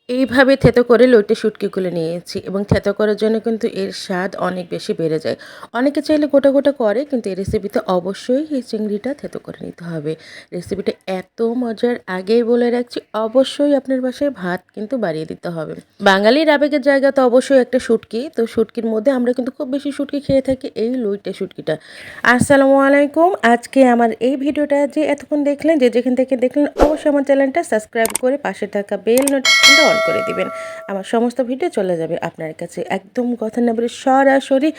এইভাবে থেতো করে লইটে শুটকিগুলো নিয়েছি এবং থেতো করার জন্য কিন্তু এর স্বাদ অনেক বেশি বেড়ে যায়। অনেকে চাইলে গোটা, গোটা করে কিন্তু এই রেসিপিতে অবশ্যই এই চিংড়িটা থেতো করে নিতে হবে। রেসিপিটা এত মজার আগেই বলে রাখছি, অবশ্যই আপনার বাসায় ভাত কিন্তু বাড়িয়ে দিতে হবে। বাঙালির আবেগের জায়গা তো অবশ্যই একটা শুটকি। তো শুটকির মধ্যে আমরা কিন্তু খুব বেশি শুটকি খেয়ে থাকি এই লইটে শুটকিটা। আসসালামু আলাইকুম। আজকে আমার এই ভিডিওটা যে এতক্ষণ দেখলেন, যে যেখান থেকে দেখলেন অবশ্যই আমার চ্যানেলটা সাবস্ক্রাইব করে পাশে থাকা বেল নোটিফিকেশনটা অন করে দিবেন। আমার সমস্ত ভিডিও চলে যাবে আপনার কাছে একদম কথা না বলে সরাসরি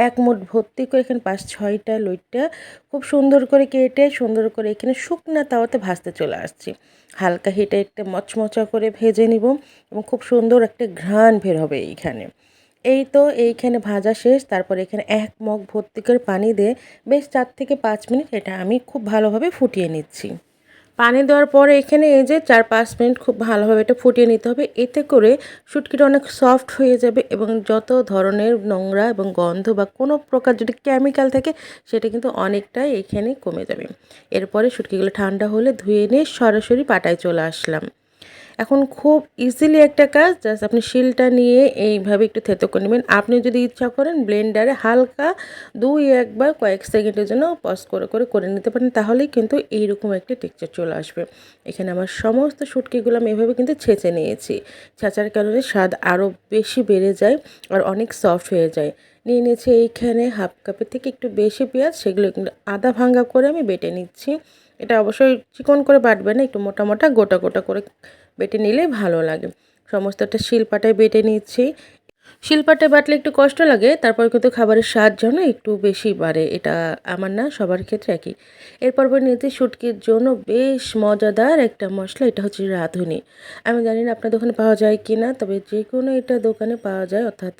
এক মুঠ ভর্তি করে এখানে 5-6টা লইট্টা খুব সুন্দর করে কেটে সুন্দর করে এখানে শুকনা তাওয়াতে ভাজতে চলে আসছি। হালকা হিটে একটা মচমচা করে ভেজে নিব এবং খুব সুন্দর একটা ঘ্রাণ বের হবে এইখানে। এই তো এইখানে ভাজা শেষ। তারপর এখানে 1 মগ ভর্তি করে পানি দিয়ে বেশ 4 থেকে 5 মিনিট এটা আমি খুব ভালোভাবে ফুটিয়ে নিচ্ছি। পানি দেওয়ার পরে এখানে এই যে 4-5 মিনিট খুব ভালোভাবে এটা ফুটিয়ে নিতে হবে। এতে করে শুটকিটা অনেক সফট হয়ে যাবে এবং যত ধরনের নোংরা এবং গন্ধ বা কোনো প্রকার যদি কেমিক্যাল থাকে সেটা কিন্তু অনেকটাই এখানে কমে যাবে। এরপরে শুটকিগুলো ঠান্ডা হলে ধুয়ে নিয়ে সরাসরি পাটায় চলে আসলাম। এখন খুব ইজিলি একটা কাজ, জাস্ট আপনি শিলটা নিয়ে এইভাবে একটু থেতো করে নেবেন। আপনি যদি ইচ্ছা করেন ব্লেন্ডারে হালকা 2-1 বার কয়েক সেকেন্ডের জন্য পজ করে করে নিতে পারেন, তাহলেই কিন্তু এইরকম একটা টেক্সচার চলে আসবে। এখানে আমার সমস্ত শুটকিগুলো আমি এভাবে কিন্তু ছেঁচে নিয়েছি। ছেঁচার কারণে স্বাদ আরও বেশি বেড়ে যায় আর অনেক সফট হয়ে যায়। নিয়ে নিয়েছি এইখানে হাফ কাপের থেকে একটু বেশি পেঁয়াজ, সেগুলো কিন্তু আধা ভাঙ্গা করে আমি বেটে নিচ্ছি। এটা অবশ্যই চিকন করে বাটবেন না, একটু মোটা মোটা গোটা গোটা করে বেটে নিলেই ভালো লাগে। সমস্তটা শিলপাটায় বেটে নিচ্ছি। শিলপাটায় বাটলে একটু কষ্ট লাগে, তারপর কিন্তু খাবারের স্বাদ যেন একটু বেশি বাড়ে। এটা আমার না, সবার ক্ষেত্রে একই। এরপর নিয়েছি শুটকির জন্য বেশ মজাদার একটা মশলা, এটা হচ্ছে রাঁধুনি। আমি জানি না আপনার দোকানে পাওয়া যায় কি না, তবে যে কোনো এটা দোকানে পাওয়া যায়, অর্থাৎ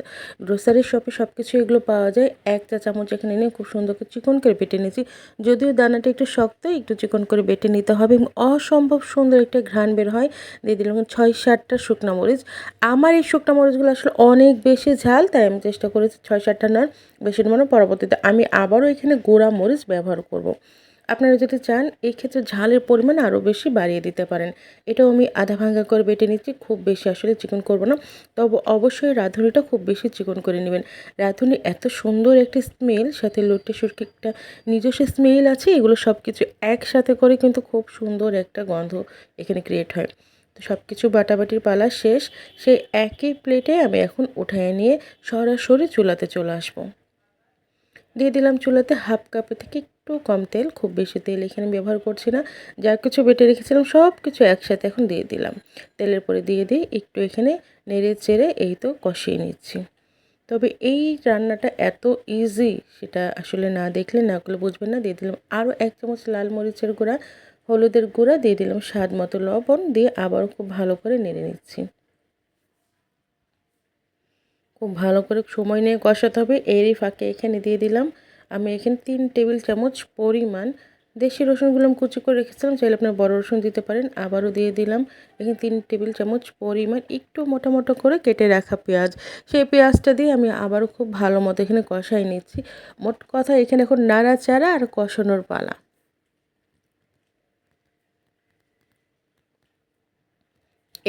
গ্রোসারি শপে সব কিছু এগুলো পাওয়া যায়। 1 চা চামচ এখানে নিয়ে খুব সুন্দর করে চিকন করে বেটে নিয়েছি। যদিও দানাটা একটু শক্ত, একটু চিকন করে বেটে নিতে হবে এবং অসম্ভব সুন্দর একটা ঘ্রাণ বের হয়। দিয়ে দিলাম 6-7টা শুকনা মরিচ। আমার এই শুকনা মরিচগুলো আসলে অনেক বেশি ঝাল, তাই আমি চেষ্টা করেছি 6-7টা নয়, বেশি মানে পরবর্তীতে আমি আবারও এখানে গুঁড়া মরিচ ব্যবহার করব। আপনারা যদি চান এই ক্ষেত্রে ঝালের পরিমাণ আরও বেশি বাড়িয়ে দিতে পারেন। এটাও আমি আধা ভাঙ্গা করে বেটে নিচ্ছি, খুব বেশি আসলে চিকন করব না। তবে অবশ্যই রাঁধুনিটা খুব বেশি চিকন করে নেবেন। রাঁধুনি এত সুন্দর একটি স্মেল, সাথে লটে শুটকি একটা নিজস্ব স্মেল আছে, এগুলো সব কিছু একসাথে করে কিন্তু খুব সুন্দর একটা গন্ধ এখানে ক্রিয়েট হয়। তো সব কিছু বাটাবাটির পালা শেষ। সেই একই প্লেটে আমি এখন উঠায় নিয়ে সরাসরি চুলাতে চলে আসব। দিয়ে দিলাম চুলাতে হাফ কাপের থেকে একটু কম তেল, খুব বেশি তেল এখানে ব্যবহার করছি না। যা কিছু বেটে রেখেছিলাম সব কিছু একসাথে এখন দিয়ে দিলাম। তেলের পরে দিয়ে একটু এখানে নেড়ে চেড়ে এই তো কষিয়ে নিচ্ছি। তবে এই রান্নাটা এত ইজি, সেটা আসলে না দেখলে না করলে বুঝবেন না। দিয়ে দিলাম আরও 1 চামচ লাল মরিচের গুঁড়া, হলুদের গুঁড়া, দিয়ে দিলাম স্বাদ মতো লবণ, দিয়ে আবারও খুব ভালো করে নেড়ে নিচ্ছি। খুব ভালো করে সময় নিয়ে কষাতে হবে। এরই ফাঁকে এখানে দিয়ে দিলাম আমি এখানে 3 টেবিল চামচ পরিমাণ দেশি রসুনগুলো আমি কুচি করে রেখেছিলাম, চাইলে আপনার বড় রসুন দিতে পারেন। আবারও দিয়ে দিলাম এখানে 3 টেবিল চামচ পরিমাণ একটু মোটা মোটা করে কেটে রাখা পেঁয়াজ। সেই পেঁয়াজটা দিয়ে আমি আবারও খুব ভালো মতো এখানে কষাই নিচ্ছি। মোট কথা এখানে এখন নাড়াচাড়া আর কষানোর পালা।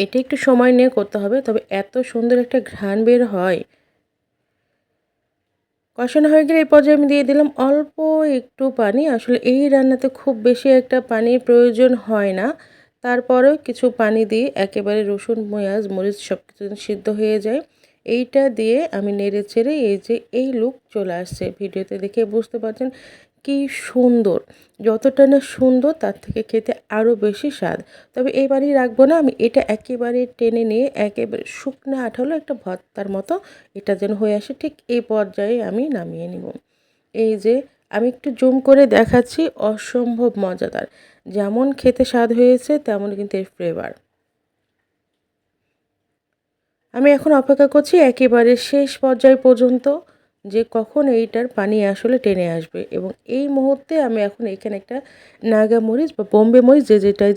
এটা একটু সময় নিয়ে করতে হবে, তবে এত সুন্দর একটা ঘ্রাণ বের হয়। কষানো হয়ে গেলে এই পর্যায়ে আমি দিয়ে দিলাম অল্প একটু পানি। আসলে এই রান্নাতে খুব বেশি একটা পানির প্রয়োজন হয় না, তারপরেও কিছু পানি দিয়ে একেবারে রসুন পেঁয়াজ মরিচ সব কিছু সিদ্ধ হয়ে যায়। এইটা দিয়ে আমি নেড়ে চেড়ে এই যে এই লুক চলে আসছে, ভিডিওতে দেখে বুঝতে পারছেন কি সুন্দর। যতটা না সুন্দর তার থেকে খেতে আরও বেশি স্বাদ। তবে এই পানি রাখবো না, আমি এটা একেবারে টেনে নিয়ে একেবারে শুকনো আঠালো একটা ভর্তার মতো এটা যেন হয়ে আসে, ঠিক এই পর্যায়ে আমি নামিয়ে নিব। এই যে আমি একটু জুম করে দেখাচ্ছি, অসম্ভব মজাদার। যেমন খেতে স্বাদ হয়েছে তেমন কিন্তু এর ফ্লেভার। আমি এখন অপেক্ষা করছি একেবারে শেষ পর্যায় পর্যন্ত, যে কখন এইটার পানি আসলে টেনে আসবে, এবং এই মুহূর্তে আমি এখন এখানে একটা নাগা মরিচ বা বোম্বে মরিচ,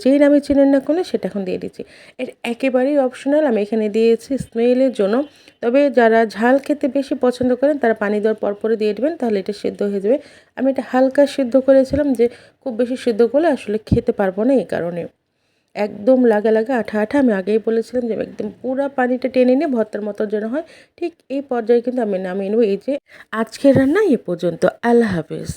যেই নামে চেনেন না কোনো, সেটা এখন দিয়ে দিচ্ছি। এটা একেবারেই অপশনাল, আমি এখানে দিয়েছি স্মেলের জন্য। তবে যারা ঝাল খেতে বেশি পছন্দ করেন তারা পানি দেওয়ার পরপরে দিয়ে দেবেন, তাহলে এটা সেদ্ধ হয়ে যাবে। আমি এটা হালকা সিদ্ধ করেছিলাম, যে খুব বেশি সিদ্ধ করলে আসলে খেতে পারবো না, এই কারণে। একদম লাগা লাগা আঠা আঠা, আমি আগেই বলেছিলাম যে একদম পুরা পানিটা টেনে নিয়ে ভর্তার মতো যেন হয়, ঠিক এই পর্যায়ে কিন্তু আমি নামিয়ে নেব। এই যে আজকের রান্না এ পর্যন্ত। আল্লাহ হাফেজ।